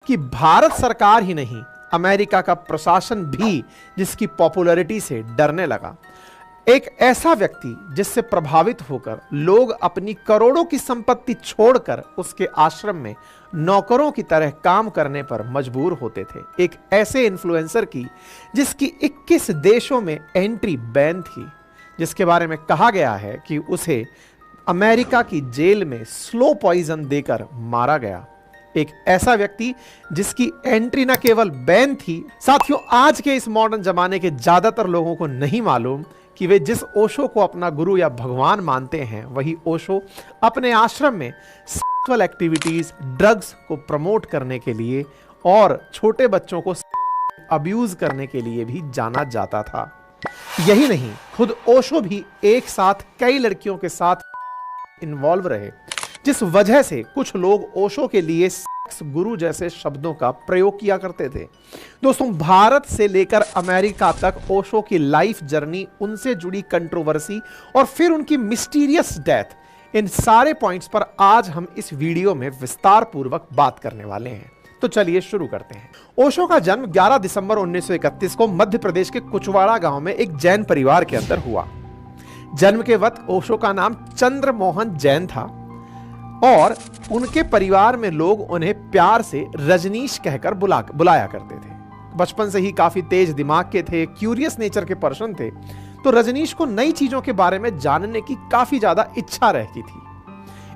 कि भारत सरकार ही नहीं, अमेरिका का प्रशासन भी जिसकी पॉपुलैरिटी से डरने लगा। एक ऐसा व्यक्ति जिससे प्रभावित होकर लोग अपनी करोड़ों की संपत्ति छोड़कर उसके आश्रम में नौकरों की तरह काम करने पर मजबूर होते थे। एक ऐसे इन्फ्लुएंसर की जिसकी 21 देशों में एंट्री बैन थी, जिसके बारे में कहा गया है कि उसे अमेरिका की जेल में स्लो पॉइजन देकर मारा गया। एक ऐसा व्यक्ति जिसकी एंट्री न केवल बैन थी, साथियों आज के इस मॉडर्न जमाने के ज्यादातर लोगों को नहीं मालूम कि वे जिस ओशो को अपना गुरु या भगवान मानते हैं, वही ओशो अपने आश्रम में सेक्सुअल एक्टिविटीज, ड्रग्स को प्रमोट करने के लिए और छोटे बच्चों को अब्यूज करने के लिए भी जाना जाता था। यही नहीं, खुद ओशो भी एक साथ कई लड़कियों के साथ इन्वॉल्व रहे, जिस वजह से कुछ लोग ओशो के लिए सेक्स गुरु जैसे शब्दों का प्रयोग किया करते थे। दोस्तों, भारत से लेकर अमेरिका तक ओशो की लाइफ जर्नी, उनसे जुड़ी कंट्रोवर्सी और फिर उनकी मिस्टीरियस डेथ, इन सारे पॉइंट्स पर आज हम इस वीडियो में विस्तार पूर्वक बात करने वाले हैं। तो चलिए शुरू करते हैं। ओशो का जन्म 11 दिसंबर 1931 को मध्य प्रदेश के कुचवाड़ा गांव में एक जैन परिवार के अंदर हुआ। जन्म के वक्त ओशो का नाम चंद्र मोहन जैन था और उनके परिवार में लोग उन्हें प्यार से रजनीश कहकर बुलाया करते थे। बचपन से ही काफी तेज दिमाग के थे, क्यूरियस नेचर के पर्सन थे, तो रजनीश को नई चीजों के बारे में जानने की काफी ज्यादा इच्छा रहती थी।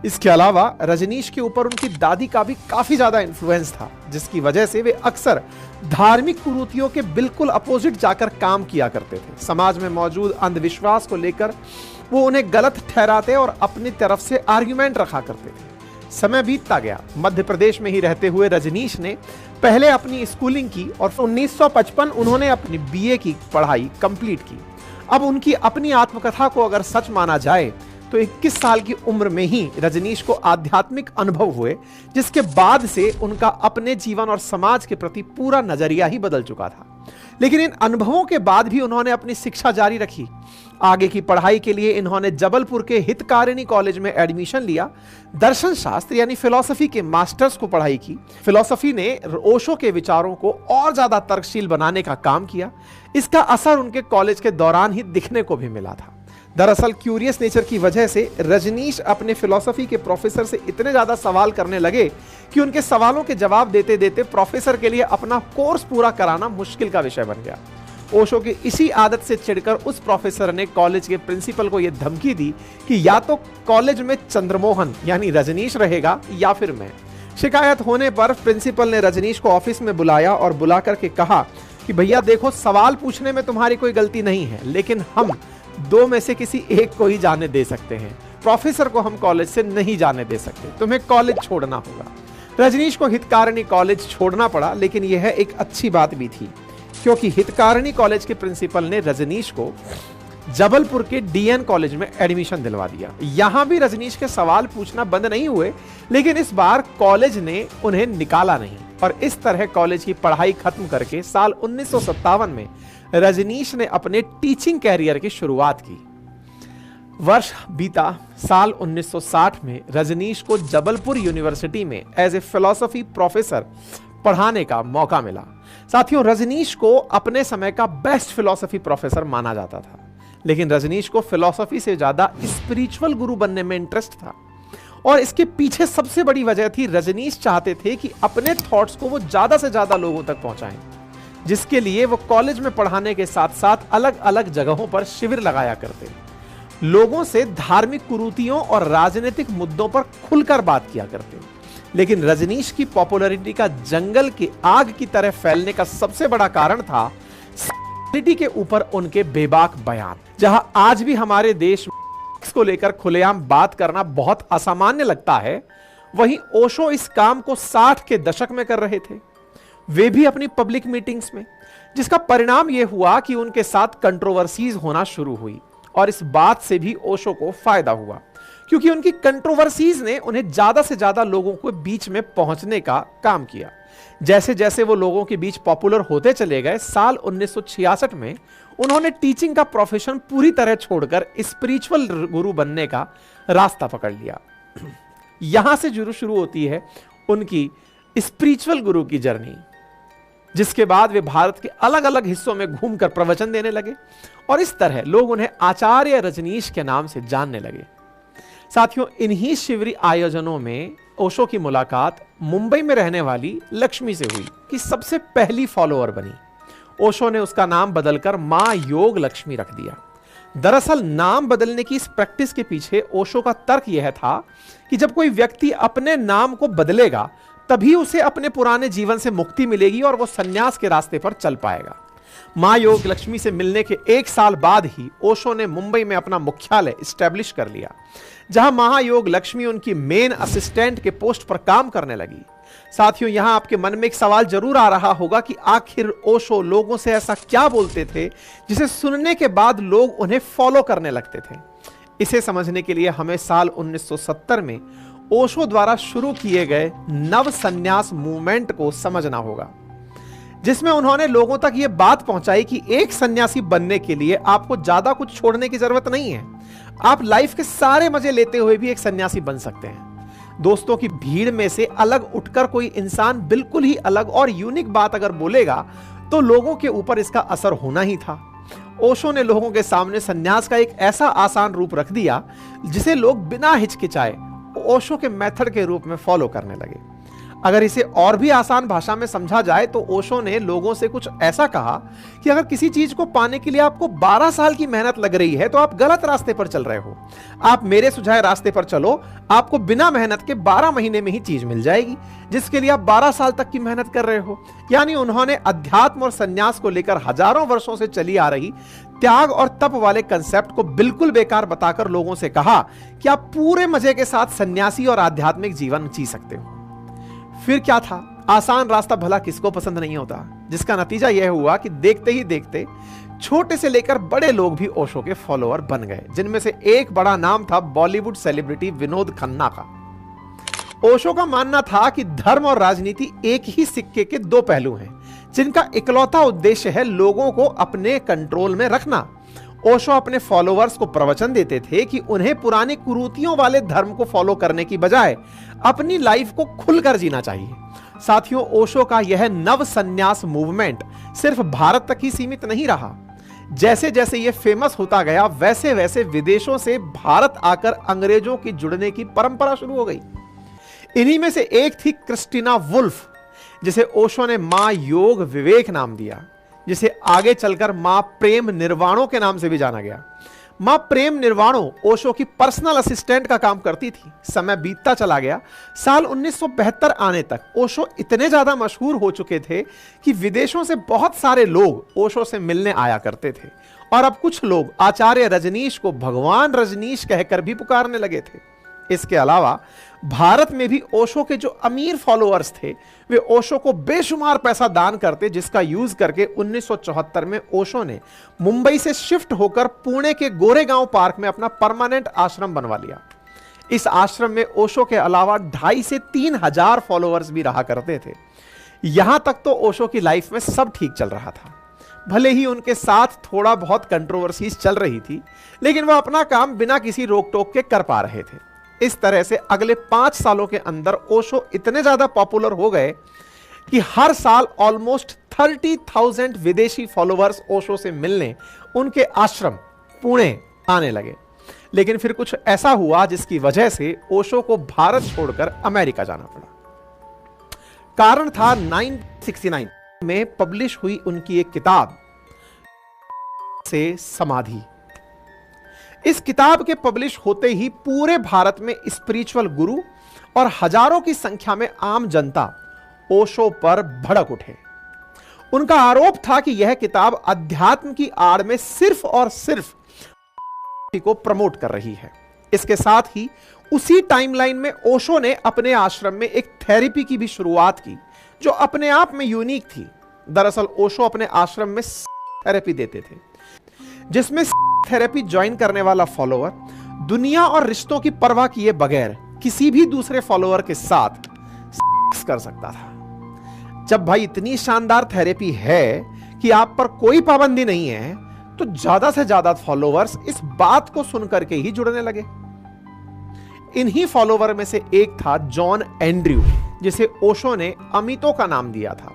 इसके अलावा रजनीश के ऊपर उनकी दादी का भी काफी ज्यादा इन्फ्लुएंस था, जिसकी वजह से वे अक्सर धार्मिक कुरीतियों के बिल्कुल अपोजिट जाकर काम किया करते थे। समाज में मौजूद अंधविश्वास को लेकर वो उन्हें गलत ठहराते और अपनी तरफ से आर्ग्यूमेंट रखा करते थे। समय बीतता गया। मध्य प्रदेश में ही रहते हुए रजनीश ने पहले अपनी स्कूलिंग की और 1955 उन्होंने अपनी बीए की पढ़ाई कंप्लीट की। अब उनकी अपनी आत्मकथा को अगर सच माना जाए तो 21 साल की उम्र में ही रजनीश को आध्यात्मिक अनुभव हुए, जिसके बाद से उनका अपने जीवन और समाज के प्रति पूरा नजरिया ही बदल चुका था। लेकिन इन अनुभवों के बाद भी उन्होंने अपनी शिक्षा जारी रखी। आगे की पढ़ाई के लिए इन्होंने जबलपुर के हितकारिणी कॉलेज में एडमिशन लिया। दर्शन शास्त्र यानी फिलॉसफी के मास्टर्स को पढ़ाई की। फिलॉसफी ने ओशो के विचारों को और ज्यादा तर्कशील बनाने का काम किया। इसका असर उनके कॉलेज के दौरान ही दिखने को भी मिला था। दरअसल क्यूरियस नेचर की वजह से रजनीश अपने फिलॉसफी के प्रोफेसर से इतने ज्यादा सवाल करने लगे कि उनके सवालों के जवाब देते देते प्रोफेसर के लिए अपना कोर्स पूरा कराना मुश्किल का विषय बन गया। ओशो की इसी आदत से चिढ़कर उस प्रोफेसर ने कॉलेज के प्रिंसिपल को यह धमकी दी कि या तो कॉलेज में चंद्रमोहन यानी रजनीश रहेगा या फिर मैं। शिकायत होने पर प्रिंसिपल ने रजनीश को ऑफिस में बुलाया और बुला करके कहा कि भैया देखो, सवाल पूछने में तुम्हारी कोई गलती नहीं है, लेकिन हम दो में से किसी एक को ही जाने दे सकते हैं। प्रोफेसर को हम कॉलेज से नहीं जाने दे सकते, तुम्हें कॉलेज छोड़ना होगा। रजनीश को हितकारिणी कॉलेज छोड़ना पड़ा, लेकिन यह एक अच्छी बात भी थी, क्योंकि हितकारिणी कॉलेज के प्रिंसिपल ने रजनीश को जबलपुर के डीएन कॉलेज में एडमिशन दिलवा दिया। यहां भी रजनीश के सवाल पूछना बंद नहीं हुए, लेकिन इस बार कॉलेज ने उन्हें निकाला नहीं और इस तरह कॉलेज की पढ़ाई खत्म करके साल 1957 में रजनीश ने अपने टीचिंग कैरियर की शुरुआत की। वर्ष बीता। साल 1960 में रजनीश को जबलपुर यूनिवर्सिटी में एज ए फिलॉसफी प्रोफेसर पढ़ाने का मौका मिला। साथियों, रजनीश को अपने समय का बेस्ट फिलॉसफी प्रोफेसर माना जाता था, लेकिन रजनीश को फिलॉसफी से ज्यादा स्पिरिचुअल गुरु बनने में इंटरेस्ट था और इसके पीछे सबसे बड़ी वजह थी, रजनीश चाहते थे कि अपने थॉट्स को वो ज्यादा से ज्यादा लोगों तक पहुंचाएं, जिसके लिए वो कॉलेज में पढ़ाने के साथ साथ अलग अलग जगहों पर शिविर लगाया करते, लोगों से धार्मिक कुरीतियों और राजनीतिक मुद्दों पर खुलकर बात किया करते। लेकिन रजनीश की पॉपुलैरिटी का जंगल की आग की तरह फैलने का सबसे बड़ा कारण था सेक्सुअलिटी के ऊपर उनके बेबाक बयान। जहां आज भी हमारे देश में सेक्स को लेकर खुलेआम बात करना बहुत असामान्य लगता है, वहीं ओशो इस काम को 60 के दशक में कर रहे थे, वे भी अपनी पब्लिक मीटिंग्स में, जिसका परिणाम यह हुआ कि उनके साथ कंट्रोवर्सीज होना शुरू हुई और इस बात से भी ओशो को फायदा हुआ, क्योंकि उनकी कंट्रोवर्सीज ने उन्हें ज्यादा से ज्यादा लोगों को बीच में पहुंचने का काम किया। जैसे जैसे वो लोगों के बीच पॉपुलर होते चले गए, साल 1966 में उन्होंने टीचिंग का प्रोफेशन पूरी तरह छोड़कर स्पिरिचुअल गुरु बनने का रास्ता पकड़ लिया। यहां से शुरू होती है उनकी स्पिरिचुअल गुरु की जर्नी, जिसके बाद वे भारत के अलग अलग हिस्सों में घूमकर प्रवचन देने लगे और इस तरह लोग उन्हें आचार्य रजनीश के नाम से जानने लगे। साथियों, इन्हीं शिविर आयोजनों में ओशो की मुलाकात मुंबई में रहने वाली लक्ष्मी से हुई, कि सबसे पहली फॉलोअर बनी। ओशो ने उसका नाम बदलकर मां योग लक्ष्मी रख दिया। दरअसल नाम बदलने की इस प्रैक्टिस के पीछे ओशो का तर्क यह था कि जब कोई व्यक्ति अपने नाम को बदलेगा तभी उसे अपने पुराने जीवन से मुक्ति मिलेगी और वो सन्यास के रास्ते पर चल पाएगा। मां योग लक्ष्मी से मिलने के 1 साल बाद ही ओशो ने मुंबई में अपना मुख्यालय स्टैब्लिश कर लिया, जहां महायोग लक्ष्मी उनकी मेन असिस्टेंट के पोस्ट पर काम करने लगी। साथियों, यहां आपके मन में एक सवाल जरूर आ रहा होगा कि आखिर ओशो लोगों से ऐसा क्या बोलते थे जिसे सुनने के बाद लोग उन्हें फॉलो करने लगते थे। इसे समझने के लिए हमें साल 1970 में ओशो द्वारा शुरू किए गए नव संन्यास मूवमेंट को समझना होगा, जिसमें उन्होंने लोगों तक यह बात पहुंचाई कि एक सन्यासी बनने के लिए आपको ज्यादा कुछ छोड़ने की जरूरत नहीं है। आप लाइफ के सारे मजे लेते हुए भी एक सन्यासी बन सकते हैं। दोस्तों की भीड़ में से अलग उठकर कोई इंसान बिल्कुल ही अलग और यूनिक बात अगर बोलेगा तो लोगों के ऊपर इसका असर होना ही था। ओशो ने लोगों के सामने सन्यास का एक ऐसा आसान रूप रख दिया जिसे लोग बिना हिचकिचाए ओशो के मेथड के रूप में फॉलो करने लगे। अगर इसे और भी आसान भाषा में समझा जाए तो ओशो ने लोगों से कुछ ऐसा कहा कि अगर किसी चीज को पाने के लिए आपको 12 साल की मेहनत लग रही है तो आप गलत रास्ते पर चल रहे हो। आप मेरे सुझाए रास्ते पर चलो, आपको बिना मेहनत के 12 महीने में ही चीज मिल जाएगी जिसके लिए आप 12 साल तक की मेहनत कर रहे हो। यानी उन्होंने अध्यात्म और संन्यास को लेकर हजारों वर्षों से चली आ रही त्याग और तप वाले कंसेप्ट को बिल्कुल बेकार बताकर लोगों से कहा कि आप पूरे मजे के साथ सन्यासी और आध्यात्मिक जीवन जी सकते हो। फिर क्या था, आसान रास्ता भला किसको पसंद नहीं होता, जिसका नतीजा यह हुआ कि देखते ही देखते छोटे से लेकर बड़े लोग भी ओशो के फॉलोअर बन गए, जिनमें से एक बड़ा नाम था बॉलीवुड सेलिब्रिटी विनोद खन्ना का। ओशो का मानना था कि धर्म और राजनीति एक ही सिक्के के 2 पहलू हैं, जिनका इकलौता उद्देश्य है लोगों को अपने कंट्रोल में रखना। ओशो अपने फॉलोअर्स को प्रवचन देते थे कि उन्हें पुरानी कुरीतियों वाले धर्म को फॉलो करने की बजाय अपनी लाइफ को खुलकर जीना चाहिए। साथियों, ओशो का यह नव संन्यास मूवमेंट सिर्फ भारत तक ही सीमित नहीं रहा। जैसे जैसे यह फेमस होता गया वैसे वैसे विदेशों से भारत आकर अंग्रेजों की जुड़ने की परंपरा शुरू हो गई। इन्हीं में से एक थी क्रिस्टीना वुल्फ, जिसे ओशो ने मां योग विवेक नाम दिया, जिसे आगे चलकर मां प्रेम निर्वाणों के नाम से भी जाना गया। मां प्रेम निर्वाणों ओशो की पर्सनल असिस्टेंट का काम करती थी। समय बीतता चला गया। साल 1972 आने तक ओशो इतने ज्यादा मशहूर हो चुके थे कि विदेशों से बहुत सारे लोग ओशो से मिलने आया करते थे और अब कुछ लोग आचार्य रजनीश को भगवान रजनीश कहकर भी पुकारने लगे थे। इसके अलावा भारत में भी ओशो के जो अमीर फॉलोअर्स थे वे ओशो को बेशुमार पैसा दान करते, जिसका यूज करके 1974 में ओशो ने मुंबई से शिफ्ट होकर पुणे के गोरेगांव पार्क में अपना परमानेंट आश्रम बनवा लिया। इस आश्रम में ओशो के अलावा 2,500 से 3,000 फॉलोअर्स भी रहा करते थे। यहां तक तो ओशो की लाइफ में सब ठीक चल रहा था। भले ही उनके साथ थोड़ा बहुत कंट्रोवर्सीज चल रही थी, लेकिन वह अपना काम बिना किसी रोक टोक के कर पा रहे थे। इस तरह से अगले 5 सालों के अंदर ओशो इतने ज्यादा पॉपुलर हो गए कि हर साल ऑलमोस्ट 30,000 विदेशी फॉलोअर्स ओशो से मिलने उनके आश्रम पुणे आने लगे। लेकिन फिर कुछ ऐसा हुआ जिसकी वजह से ओशो को भारत छोड़कर अमेरिका जाना पड़ा। कारण था 1969 में पब्लिश हुई उनकी एक किताब से समाधि। इस किताब के पब्लिश होते ही पूरे भारत में स्पिरिचुअल गुरु और हजारों की संख्या में आम जनता ओशो पर भड़क उठे। उनका आरोप था कि यह किताब अध्यात्म की आड़ में सिर्फ और सिर्फ को प्रमोट कर रही है। इसके साथ ही उसी टाइमलाइन में ओशो ने अपने आश्रम में एक थेरेपी की भी शुरुआत की जो अपने आप में यूनिक थी। दरअसल ओशो अपने आश्रम में थेरेपी देते थे, जिसमें थेरेपी ज्वाइन करने वाला फॉलोअर दुनिया और रिश्तों की परवाह किए बगैर किसी भी दूसरे फॉलोअर के साथ कर सकता था। जब भाई इतनी शानदार थेरेपी है कि आप पर कोई पाबंदी नहीं है, तो ज्यादा से ज्यादा फॉलोअर्स इस बात को सुनकर के ही जुड़ने लगे। इन्हीं फॉलोवर में से एक था जॉन एंड्रयू, जिसे ओशो ने अमितो का नाम दिया था।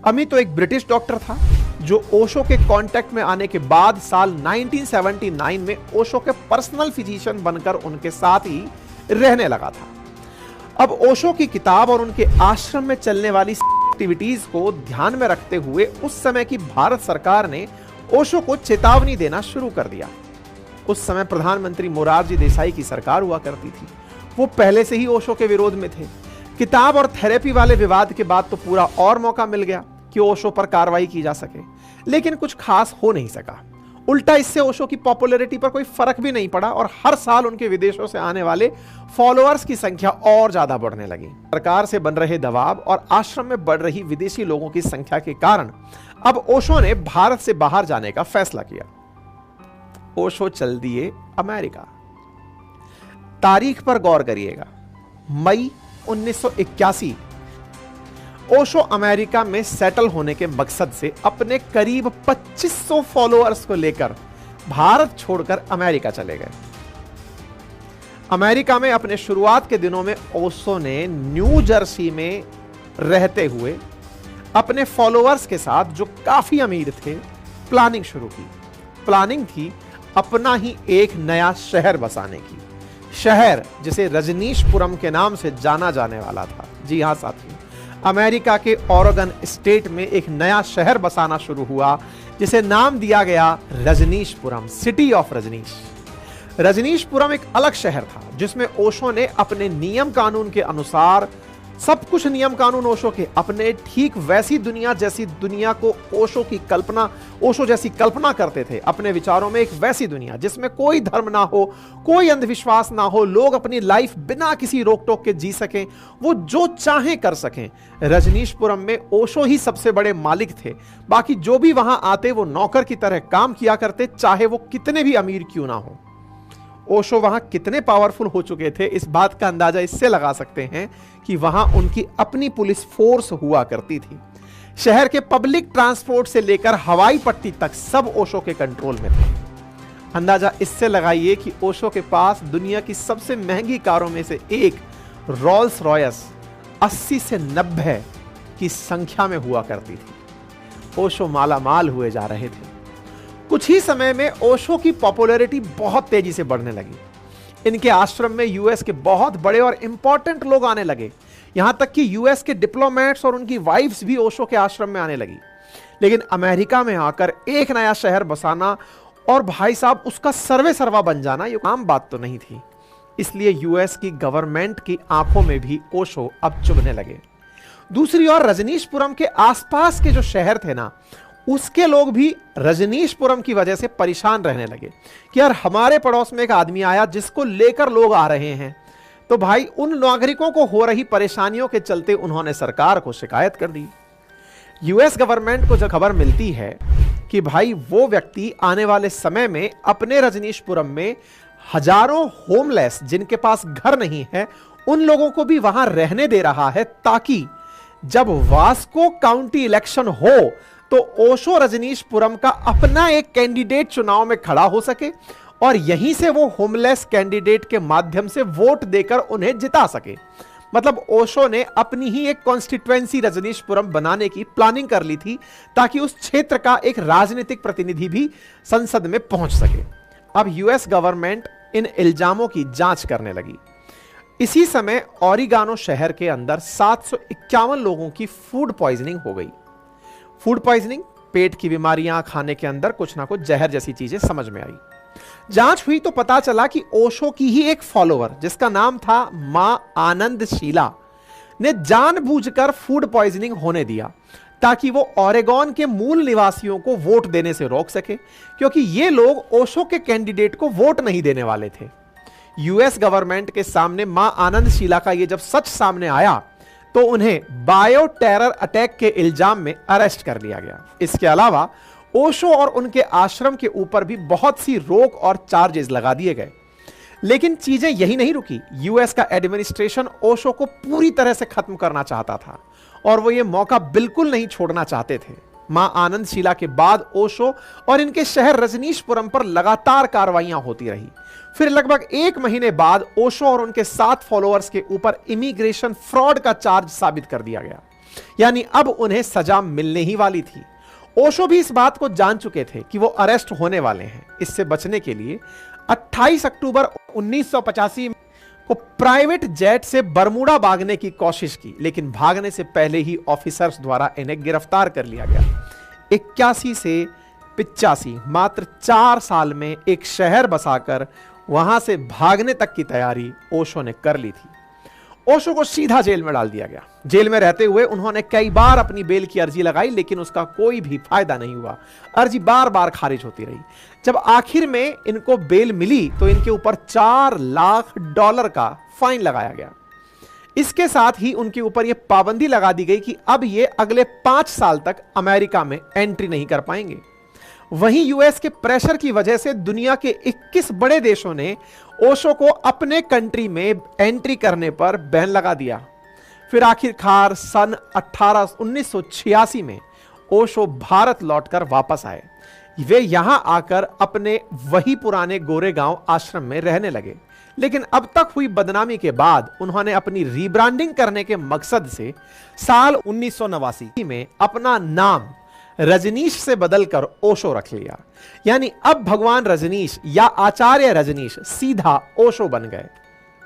अमितो एक ब्रिटिश डॉक्टर था जो ओशो के कांटेक्ट में आने के बाद साल 1979 में ओशो के पर्सनल फिजिशियन बनकर उनके साथ ही रहने लगा था। अब ओशो की किताब और उनके आश्रम में चलने वाली एक्टिविटीज को ध्यान में रखते हुए उस समय की भारत सरकार ने ओशो को चेतावनी देना शुरू कर दिया। उस समय प्रधानमंत्री मोरारजी देसाई की सरकार हुआ करती थी। वो पहले से ही ओशो के विरोध में थे। किताब और थेरेपी वाले विवाद के बाद तो पूरा और मौका मिल गया कि ओशो पर कार्रवाई की जा सके, लेकिन कुछ खास हो नहीं सका। उल्टा इससे ओशो की पॉपुलैरिटी पर कोई फर्क भी नहीं पड़ा और हर साल उनके विदेशों से आने वाले फॉलोअर्स की संख्या और ज्यादा बढ़ने लगी। सरकार से बन रहे दबाव और आश्रम में बढ़ रही विदेशी लोगों की संख्या के कारण अब ओशो ने भारत से बाहर जाने का फैसला किया। ओशो चल दिए अमेरिका। तारीख पर गौर करिएगा, मई 1981। ओशो अमेरिका में सेटल होने के मकसद से अपने करीब 2500 फॉलोअर्स को लेकर भारत छोड़कर अमेरिका चले गए। अमेरिका में अपने शुरुआत के दिनों में ओशो ने न्यू जर्सी में रहते हुए अपने फॉलोअर्स के साथ, जो काफी अमीर थे, प्लानिंग शुरू की। प्लानिंग थी अपना ही एक नया शहर बसाने की, शहर जिसे रजनीशपुरम के नाम से जाना जाने वाला था। जी हां साथियों, अमेरिका के ओरेगन स्टेट में एक नया शहर बसाना शुरू हुआ जिसे नाम दिया गया रजनीशपुरम, सिटी ऑफ रजनीश। रजनीशपुरम एक अलग शहर था जिसमें ओशो ने अपने नियम कानून के अनुसार, सब कुछ नियम कानून ओशो के अपने, ठीक वैसी दुनिया जैसी दुनिया को ओशो जैसी कल्पना करते थे अपने विचारों में। एक वैसी दुनिया जिसमें कोई धर्म ना हो, कोई अंधविश्वास ना हो, लोग अपनी लाइफ बिना किसी रोक टोक के जी सकें, वो जो चाहें कर सकें। रजनीशपुरम में ओशो ही सबसे बड़े मालिक थे। बाकी जो भी वहां आते वो नौकर की तरह काम किया करते, चाहे वो कितने भी अमीर क्यों ना हो। ओशो वहां कितने पावरफुल हो चुके थे, इस बात का अंदाजा इससे लगा सकते हैं कि वहां उनकी अपनी पुलिस फोर्स हुआ करती थी। शहर के पब्लिक ट्रांसपोर्ट से लेकर हवाई पट्टी तक सब ओशो के कंट्रोल में थे। अंदाजा इससे लगाइए कि ओशो के पास दुनिया की सबसे महंगी कारों में से एक रोल्स रॉयस 80 से 90 की संख्या में हुआ करती थी। ओशो मालामाल हुए जा रहे थे। कुछ ही समय में ओशो की पॉपुलैरिटी बहुत तेजी से बढ़ने लगी। इनके आश्रम में यूएस के बहुत बड़े और इंपॉर्टेंट लोग आने लगे। यहां तक कि यूएस के डिप्लोमेट्स और उनकी वाइफ्स भी ओशो के आश्रम में आने लगी। लेकिन अमेरिका में आकर एक नया शहर बसाना और भाई साहब उसका सर्वे सर्वा बन जाना, ये आम बात तो नहीं थी। इसलिए यूएस की गवर्नमेंट की आंखों में भी ओशो अब चुभने लगे। दूसरी ओर रजनीशपुरम के आसपास के जो शहर थे ना, उसके लोग भी रजनीशपुरम की वजह से परेशान रहने लगे कि यार हमारे पड़ोस में एक आदमी आया जिसको लेकर लोग आ रहे हैं। तो भाई उन नागरिकों को हो रही परेशानियों के चलते उन्होंने सरकार को शिकायत कर दी। यूएस गवर्नमेंट को जब खबर मिलती है कि भाई वो व्यक्ति आने वाले समय में अपने रजनीशपुरम में हजारों होमलेस जिनके पास घर नहीं है, उन लोगों को भी वहां रहने दे रहा है ताकि जब वास्को काउंटी इलेक्शन हो तो ओशो रजनीशपुरम का अपना एक कैंडिडेट चुनाव में खड़ा हो सके और यहीं से वो होमलेस कैंडिडेट के माध्यम से वोट देकर उन्हें जिता सके। मतलब ओशो ने अपनी ही एक कॉन्स्टिट्यूएंसी रजनीशपुरम बनाने की प्लानिंग कर ली थी ताकि उस क्षेत्र का एक राजनीतिक प्रतिनिधि भी संसद में पहुंच सके। अब यूएस गवर्नमेंट इन इल्जामों की जांच करने लगी। इसी समय ओरिगानो शहर के अंदर 751 लोगों की फूड पॉइजनिंग हो गई। फूड पॉइजनिंग, पेट की बीमारियां, खाने के अंदर कुछ ना कुछ जहर जैसी चीजें समझ में आई। जांच हुई तो पता चला कि ओशो की ही एक फॉलोअर जिसका नाम था मां आनंदशीला ने जानबूझकर फूड पॉइजनिंग होने दिया ताकि वो ओरेगोन के मूल निवासियों को वोट देने से रोक सके, क्योंकि ये लोग ओशो के कैंडिडेट को वोट नहीं देने वाले थे। यूएस गवर्नमेंट के सामने मां आनंदशीला का ये जब सच सामने आया तो उन्हें बायो टेरर अटैक के इल्जाम में अरेस्ट कर लिया गया। इसके अलावा ओशो और उनके आश्रम के ऊपर भी बहुत सी रोक और चार्जेस लगा दिए गए। लेकिन चीजें यही नहीं रुकी। यूएस का एडमिनिस्ट्रेशन ओशो को पूरी तरह से खत्म करना चाहता था और वो ये मौका बिल्कुल नहीं छोड़ना चाहते थे। मां आनंदशीला के बाद ओशो और इनके शहर रजनीशपुरम पर लगातार कार्रवाइयां होती रही। फिर लगभग 1 महीने बाद ओशो और उनके 7 फॉलोअर्स के ऊपर इमिग्रेशन फ्रॉड का चार्ज साबित कर दिया गया, यानी अब उन्हें सजा मिलने ही वाली थी। ओशो भी इस बात को जान चुके थे कि वो अरेस्ट होने वाले हैं। इससे बचने के लिए 28 अक्टूबर 1985 को प्राइवेट जेट से बरमूडा भागने की कोशिश की, लेकिन भागने से पहले ही ऑफिसर्स द्वारा इन्हें गिरफ्तार कर लिया गया। 81 से 85 मात्र 4 साल में एक शहर बसाकर वहां से भागने तक की तैयारी ओशो ने कर ली थी। ओशो को सीधा जेल में डाल दिया गया। जेल में रहते हुए उन्होंने कई बार अपनी बेल की अर्जी लगाई, लेकिन उसका कोई भी फायदा नहीं हुआ। अर्जी बार बार खारिज होती रही। जब आखिर में इनको बेल मिली तो इनके ऊपर $4 लाख का फाइन लगाया गया। इसके साथ ही उनके ऊपर यह पाबंदी लगा दी गई कि अब ये अगले 5 साल तक अमेरिका में एंट्री नहीं कर पाएंगे। वहीं यूएस के प्रेशर की वजह से दुनिया के 21 बड़े देशों ने ओशो को अपने कंट्री में एंट्री करने पर बैन लगा दिया। फिर आखिरकार सन 1986 में ओशो भारत लौटकर वापस आए। वे यहां आकर अपने वही पुराने गोरे गांव आश्रम में रहने लगे, लेकिन अब तक हुई बदनामी के बाद उन्होंने अपनी रीब्रांडिंग करने के मकसद से साल 1989 में अपना नाम रजनीश से बदलकर ओशो रख लिया। यानी अब भगवान रजनीश या आचार्य रजनीश सीधा ओशो बन गए।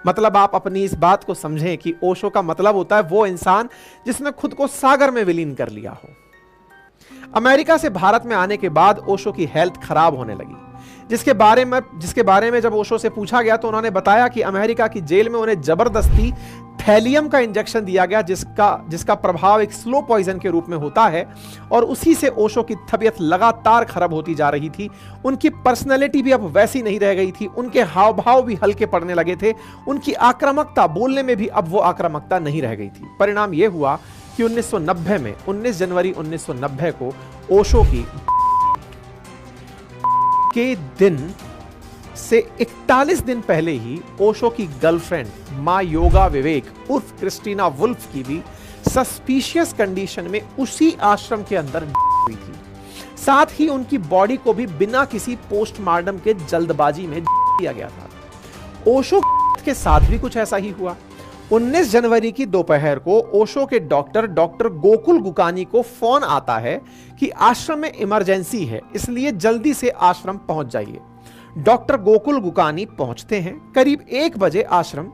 मतलब आप अपनी इस बात को समझें कि ओशो का मतलब होता है वो इंसान जिसने खुद को सागर में विलीन कर लिया हो। अमेरिका से भारत में आने के बाद ओशो की हेल्थ खराब होने लगी, जिसके बारे में जब ओशो से पूछा गया तो उन्होंने बताया कि अमेरिका की जेल में उन्हें जबरदस्ती थैलियम का इंजेक्शन दिया गया, जिसका प्रभाव एक स्लो पॉइजन के रूप में होता है, और उसी से ओशो की तबीयत लगातार खराब होती जा रही थी। उनकी पर्सनैलिटी भी अब वैसी नहीं रह गई थी, उनके हाव भाव भी हल्के पड़ने लगे थे, उनकी आक्रामकता, बोलने में भी अब वो आक्रामकता नहीं रह गई थी। परिणाम यह हुआ कि 1990 में 19 जनवरी 1990 को ओशो की के दिन से 41 दिन पहले ही ओशो की गर्लफ्रेंड मां योगा विवेक उर्फ क्रिस्टीना वुल्फ की भी सस्पिशियस कंडीशन में उसी आश्रम के अंदर हुई थी। साथ ही उनकी बॉडी को भी बिना किसी पोस्टमार्टम के जल्दबाजी में किया गया था। ओशो के साथ भी कुछ ऐसा ही हुआ। 19 जनवरी की दोपहर को ओशो के डॉक्टर गोकुल गुकानी को फोन आता है कि आश्रम में इमरजेंसी है, इसलिए जल्दी से आश्रम पहुंच जाइए। डॉक्टर गोकुल गुकानी पहुंचते हैं करीब 1 बजे आश्रम।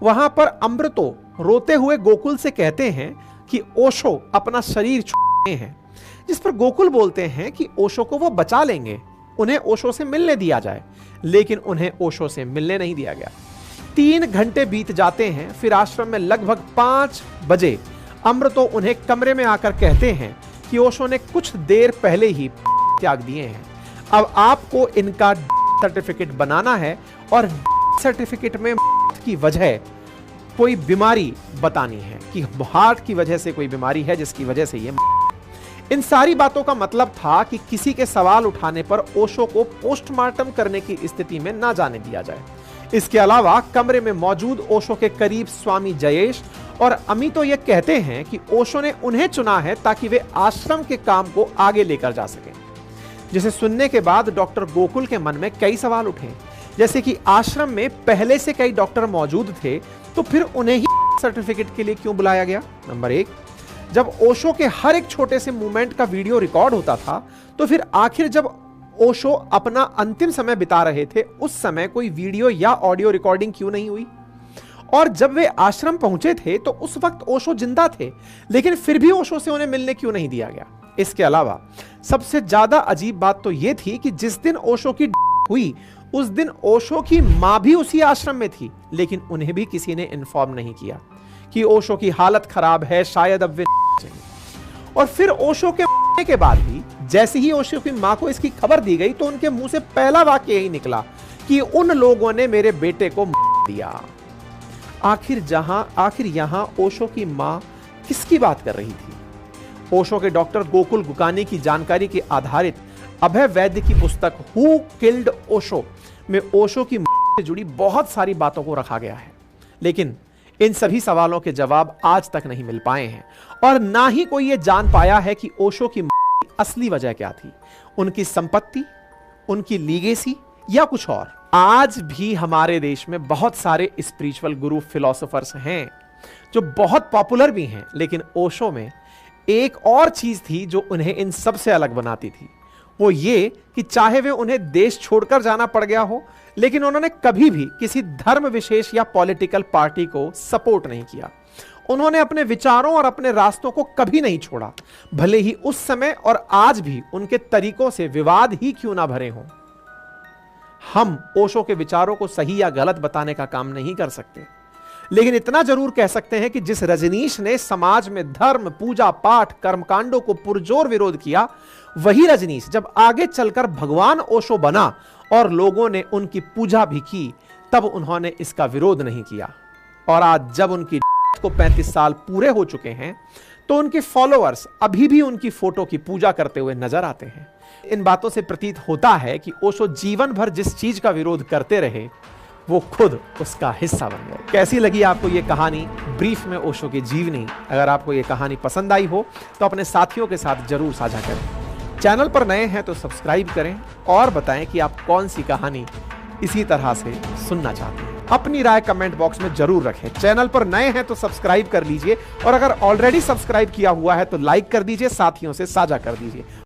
वहां पर अमृतो रोते हुए गोकुल से कहते हैं कि ओशो अपना शरीर छोड़े हैं, जिस पर गोकुल बोलते हैं कि ओशो को वो बचा लेंगे, उन्हें ओशो से मिलने दिया जाए। लेकिन उन्हें ओशो से मिलने नहीं दिया गया। 3 घंटे बीत जाते हैं। फिर आश्रम में लगभग 5 बजे अमृतो उन्हें कमरे में आकर कहते हैं कि ओशो ने कुछ देर पहले ही त्याग दिए हैं। अब आपको इनका सर्टिफिकेट बनाना है और सर्टिफिकेट में की वजह कोई बीमारी बतानी है कि हार्ट की वजह से कोई बीमारी है जिसकी वजह से ये। इन सारी बातों का मतलब था कि किसी के सवाल उठाने पर ओशो को पोस्टमार्टम करने की स्थिति में ना जाने दिया जाए। इसके अलावा कमरे में मौजूद ओशो के करीब स्वामी जयेश और अमितो ये कहते हैं कि ओशो ने उन्हें चुना है ताकि वे आश्रम के काम को आगे लेकर जा सकें। जिसे सुनने के बाद डॉक्टर गोकुल के मन में कई सवाल उठे, जैसे कि आश्रम में पहले से कई डॉक्टर मौजूद थे, तो फिर उन्हें ही सर्टिफिकेट के लिए क्यों बुलाया गया। नंबर 1, जब ओशो के हर एक छोटे से मूवमेंट का वीडियो रिकॉर्ड होता था, तो फिर आखिर जब ओशो अपना अंतिम समय बिता रहे थे, उस समय कोई वीडियो या ऑडियो रिकॉर्डिंग क्यों नहीं हुई। और जब वे आश्रम पहुंचे थे तो उस वक्त ओशो जिंदा थे, लेकिन फिर भी ओशो से उन्हें मिलने क्यों नहीं दिया गया। इसके अलावा सबसे ज्यादा अजीब बात तो यह थी कि जिस दिन ओशो की हुई उस दिन ओशो की मां भी उसी आश्रम में थी, लेकिन उन्हें भी किसी ने इन्फॉर्म नहीं किया कि ओशो की हालत खराब है, शायद अब वे। और फिर ओशो के के बाद भी जैसे ही ओशो की मां को इसकी खबर दी गई तो उनके मुंह से पहला वाक्य यही निकला कि उन लोगों ने मेरे बेटे को दिया। आखिर यहां ओशो की मां किसकी बात कर रही थी। ओशो के डॉक्टर गोकुल गुकानी की जानकारी के आधारित अभय वैद्य की पुस्तक हु किल्ड ओशो में ओशो की से जुड़ी बहुत सारी बातों को रखा गया है, लेकिन इन सभी सवालों के जवाब आज तक नहीं मिल पाए हैं और ना ही कोई यह जान पाया है कि ओशो की असली वजह क्या थी। उनकी संपत्ति, उनकी लीगेसी या कुछ और? आज भी हमारे देश में बहुत सारे स्पिरिचुअल गुरु फिलोसोफर्स हैं जो बहुत पॉपुलर भी हैं, लेकिन ओशो में एक और चीज थी जो उन्हें इन सब से अलग बनाती थी। वो ये कि चाहे वे उन्हें देश छोड़कर जाना पड़ गया हो, लेकिन उन्होंने कभी भी किसी धर्म विशेष या पॉलिटिकल पार्टी को सपोर्ट नहीं किया। उन्होंने अपने विचारों और अपने रास्तों को कभी नहीं छोड़ा, भले ही उस समय और आज भी उनके तरीकों से विवाद ही क्यों ना भरे हों। हम ओशो के विचारों को सही या गलत बताने का काम नहीं कर सकते, लेकिन इतना जरूर कह सकते हैं कि जिस रजनीश ने समाज में धर्म, पूजा पाठ, कर्मकांडों को पुरजोर विरोध किया, वही रजनीश जब आगे चलकर भगवान ओशो बना और लोगों ने उनकी पूजा भी की, तब उन्होंने इसका विरोध नहीं किया। और आज जब उनकी को 35 साल पूरे हो चुके हैं, तो उनके फॉलोअर्स अभी भी उनकी फोटो की पूजा करते हुए नजर आते हैं। इन बातों से प्रतीत होता है कि ओशो जीवन भर जिस चीज का विरोध करते रहे, वो खुद उसका हिस्सा बन गए। कैसी लगी आपको ये कहानी, ब्रीफ में ओशो की जीवनी? अगर आपको ये कहानी पसंद आई हो तो अपने साथियों के साथ जरूर साझा करें। चैनल पर नए हैं तो सब्सक्राइब करें और बताएं कि आप कौन सी कहानी इसी तरह से सुनना चाहते हैं। अपनी राय कमेंट बॉक्स में जरूर रखें। चैनल पर नए हैं तो सब्सक्राइब कर लीजिए, और अगर ऑलरेडी सब्सक्राइब किया हुआ है तो लाइक कर दीजिए, साथियों से साझा कर दीजिए।